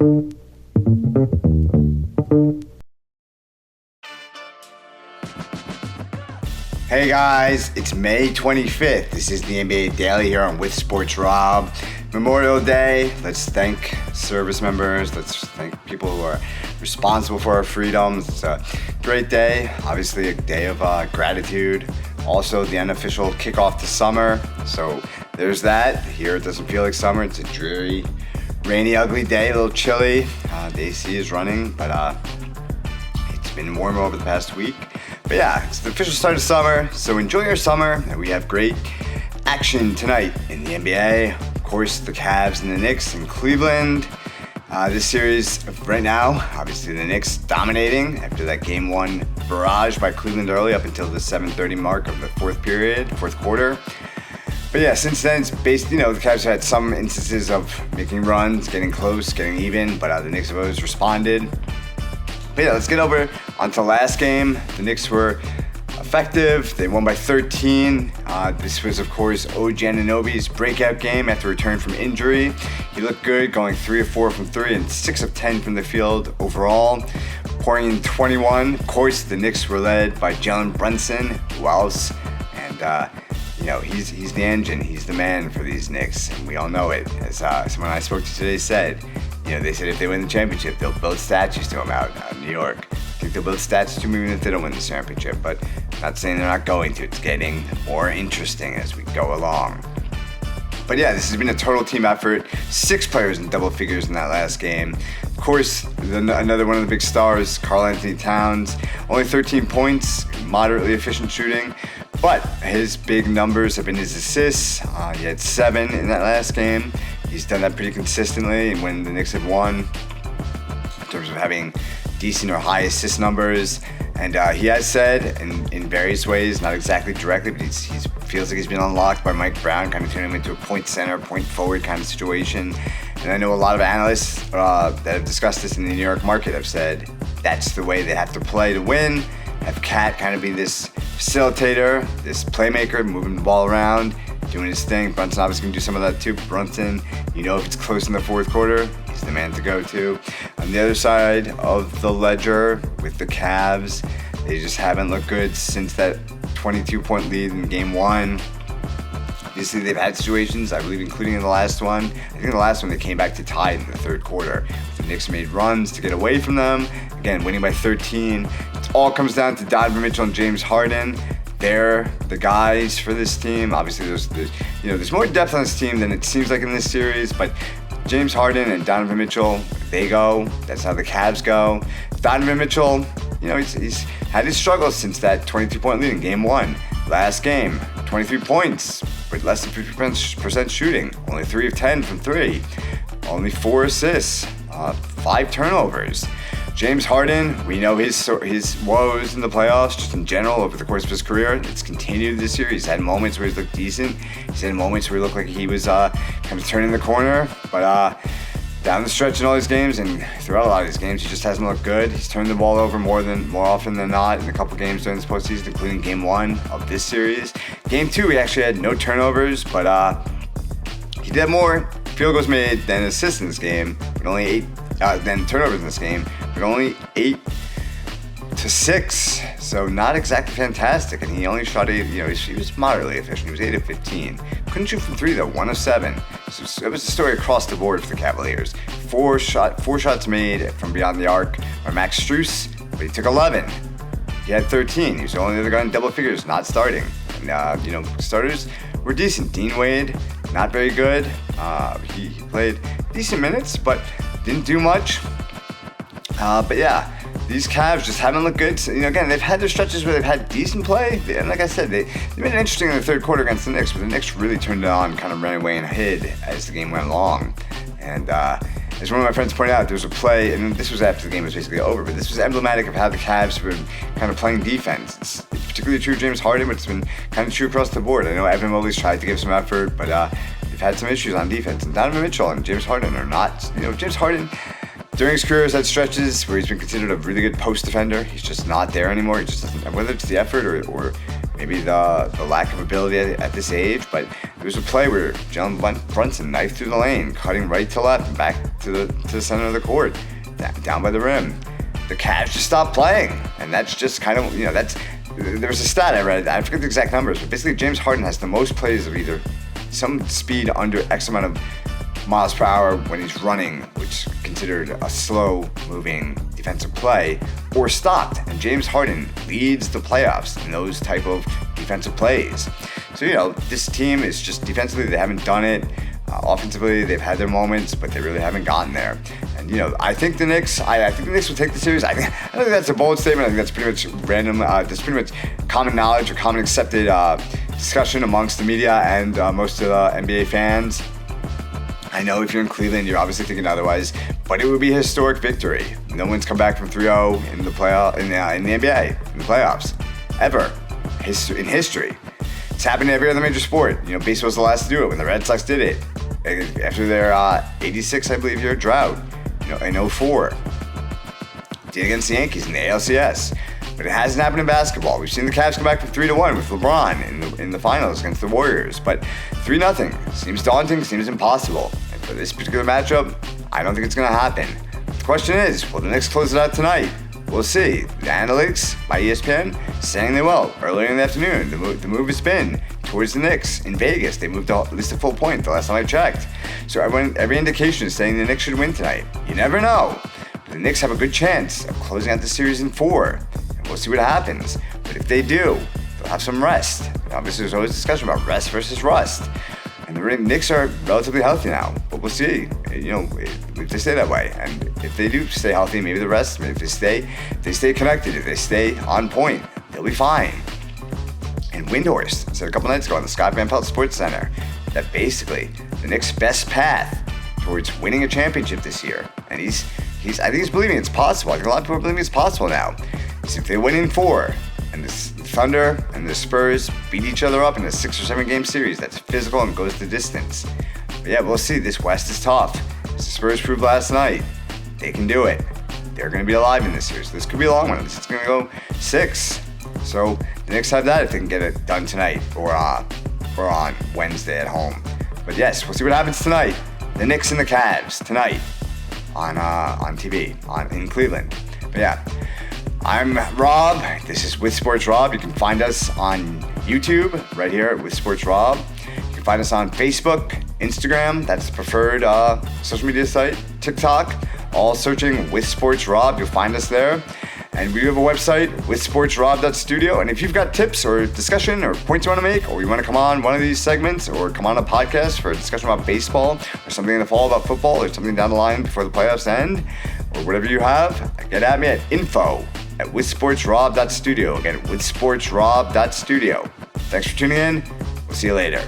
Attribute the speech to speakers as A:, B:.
A: Hey guys, it's May 25th. This is the NBA Daily here on With Sports Rob. Memorial Day. Let's thank service members. Let's thank people who are responsible for our freedoms. It's a great day. Obviously a day of gratitude. Also the unofficial kickoff to summer. So there's that. Here it doesn't feel like summer. It's a dreary, rainy, ugly day. A little chilly. The AC is running, but it's been warmer over the past week. But yeah, it's the official start of summer, so enjoy your summer. And we have great action tonight in the NBA. Of course, the Cavs and the Knicks in Cleveland. This series right now, obviously the Knicks dominating after that Game 1 barrage by Cleveland early up until the 7:30 mark of the fourth quarter. But yeah, since then, it's the Cavs have had some instances of making runs, getting close, getting even, but the Knicks have always responded. But yeah, let's get over onto last game. The Knicks were effective. They won by 13. This was, of course, OG Anunoby's breakout game after return from injury. He looked good, going 3 of 4 from 3 and 6 of 10 from the field overall, pouring in 21. Of course, the Knicks were led by Jalen Brunson. Who else? And he's the engine. He's the man for these Knicks, and we all know it. As someone I spoke to today said, they said if they win the championship, they'll build statues to him out in New York. I think they'll build statues to him even if they don't win the championship, but I'm not saying they're not going to. It's getting more interesting as we go along. But yeah, this has been a total team effort. 6 players in double figures in that last game. Of course, another one of the big stars, Karl-Anthony Towns, only 13 points, moderately efficient shooting. But his big numbers have been his assists. He had 7 in that last game. He's done that pretty consistently, and when the Knicks have won, in terms of having decent or high assist numbers. And he has said in various ways, not exactly directly, but he feels like he's been unlocked by Mike Brown, kind of turning him into a point center, point forward kind of situation. And I know a lot of analysts that have discussed this in the New York market have said that's the way they have to play to win. Have Cat kind of be this facilitator, this playmaker, moving the ball around, doing his thing. Brunson obviously can do some of that too. Brunson, if it's close in the fourth quarter, he's the man to go to. On the other side of the ledger with the Cavs, they just haven't looked good since that 22-point lead in Game 1. Obviously, they've had situations, I believe, including in the last one. I think in the last one, they came back to tie in the third quarter. The Knicks made runs to get away from them. Again, winning by 13. It all comes down to Donovan Mitchell and James Harden. They're the guys for this team. Obviously, there's more depth on this team than it seems like in this series, but James Harden and Donovan Mitchell, they go. That's how the Cavs go. Donovan Mitchell, he's had his struggles since that 22-point lead in Game 1. Last game, 23 points, but less than 50% shooting. Only 3 of 10 from 3. Only 4 assists, 5 turnovers. James Harden, we know his woes in the playoffs, just in general, over the course of his career. It's continued this year. He's had moments where he's looked decent. He's had moments where he looked like he was kind of turning the corner. But down the stretch in all these games and throughout a lot of these games, he just hasn't looked good. He's turned the ball over more often than not in a couple games during this postseason, including Game 1 of this series. Game 2, he actually had no turnovers, but he did more field goals made than assists in this game, but only 8 than turnovers in this game, but only 8 to 6. So not exactly fantastic. And he only shot 8. He was moderately efficient. He was 8 of 15. Couldn't shoot from 3 though. 1 of 7. So it was a story across the board for the Cavaliers. 4 shots made from beyond the arc by Max Strus, but he took 11. He had 13. He was the only other guy in double figures not starting. And starters were decent. Dean Wade, not very good. He played decent minutes, but didn't do much. But yeah, these Cavs just haven't looked good. So, again, they've had their stretches where they've had decent play. And like I said, they made it interesting in the third quarter against the Knicks, but the Knicks really turned it on, kind of ran away and hid as the game went along. And as one of my friends pointed out, there was a play, and this was after the game was basically over, but this was emblematic of how the Cavs were kind of playing defense. It's particularly true of James Harden, but it's been kind of true across the board. I know Evan Mobley's tried to give some effort, but they've had some issues on defense. And Donovan Mitchell and James Harden are not, James Harden, during his career, has had stretches where he's been considered a really good post defender. He's just not there anymore. He just doesn't, whether it's the effort or maybe the lack of ability at this age, but there was a play where Jalen Brunson knifed through the lane, cutting right to left and back to the center of the court, down by the rim. The Cavs just stopped playing, and that's just kind of, there was a stat I read, I forget the exact numbers, but basically James Harden has the most plays of either some speed under X amount of miles per hour when he's running, which is considered a slow-moving defensive play, or stopped. And James Harden leads the playoffs in those type of defensive plays. So, this team is just defensively, they haven't done it. Offensively, they've had their moments, but they really haven't gotten there. And, I think the Knicks will take the series. I don't think that's a bold statement. I think that's pretty much random. That's pretty much common knowledge or common accepted discussion amongst the media and most of the NBA fans. I know if you're in Cleveland, you're obviously thinking otherwise, but it would be a historic victory. No one's come back from 3-0 in the NBA, in the playoffs, ever, in history. It's happened in every other major sport. Baseball's the last to do it when the Red Sox did it. After their 86, I believe, year drought, in 04. Did against the Yankees in the ALCS. But it hasn't happened in basketball. We've seen the Cavs come back from 3-1 with LeBron in the finals against the Warriors. But 3-0 seems daunting, seems impossible. And for this particular matchup, I don't think it's going to happen. The question is, will the Knicks close it out tonight? We'll see. The analytics by ESPN saying they will. Earlier in the afternoon, the move has been towards the Knicks in Vegas. They moved at least a full point the last time I checked. So every indication is saying the Knicks should win tonight. You never know. The Knicks have a good chance of closing out the series in 4. And we'll see what happens. But if they do, they'll have some rest. Obviously, there's always discussion about rest versus rust. And the Knicks are relatively healthy now. But we'll see. If they stay that way. And if they do stay healthy, maybe the rest, if they stay connected, if they stay on point, they'll be fine. And Windhorst said a couple nights ago on the Scott Van Pelt Sports Center that basically the Knicks' best path towards winning a championship this year, and I think he's believing it's possible. I think a lot of people are believing it's possible now. Is if they win in 4, and the Thunder and the Spurs beat each other up in a 6 or 7 game series that's physical and goes the distance. But yeah, we'll see. This West is tough. As the Spurs proved last night, they can do it. They're going to be alive in this series. This could be a long one. It's going to go 6. So the Knicks have that if they can get it done tonight or on Wednesday at home. But yes, we'll see what happens tonight. The Knicks and the Cavs tonight on TV in Cleveland. But yeah, I'm Rob. This is With Sports Rob. You can find us on YouTube right here at With Sports Rob. You can find us on Facebook, Instagram. That's the preferred social media site. TikTok. All searching With Sports Rob. You'll find us there. And we have a website, withsportsrob.studio. And if you've got tips or discussion or points you want to make, or you want to come on one of these segments, or come on a podcast for a discussion about baseball, or something in the fall about football, or something down the line before the playoffs end, or whatever you have, get at me at info@withsportsrob.studio. Again, withsportsrob.studio. Thanks for tuning in. We'll see you later.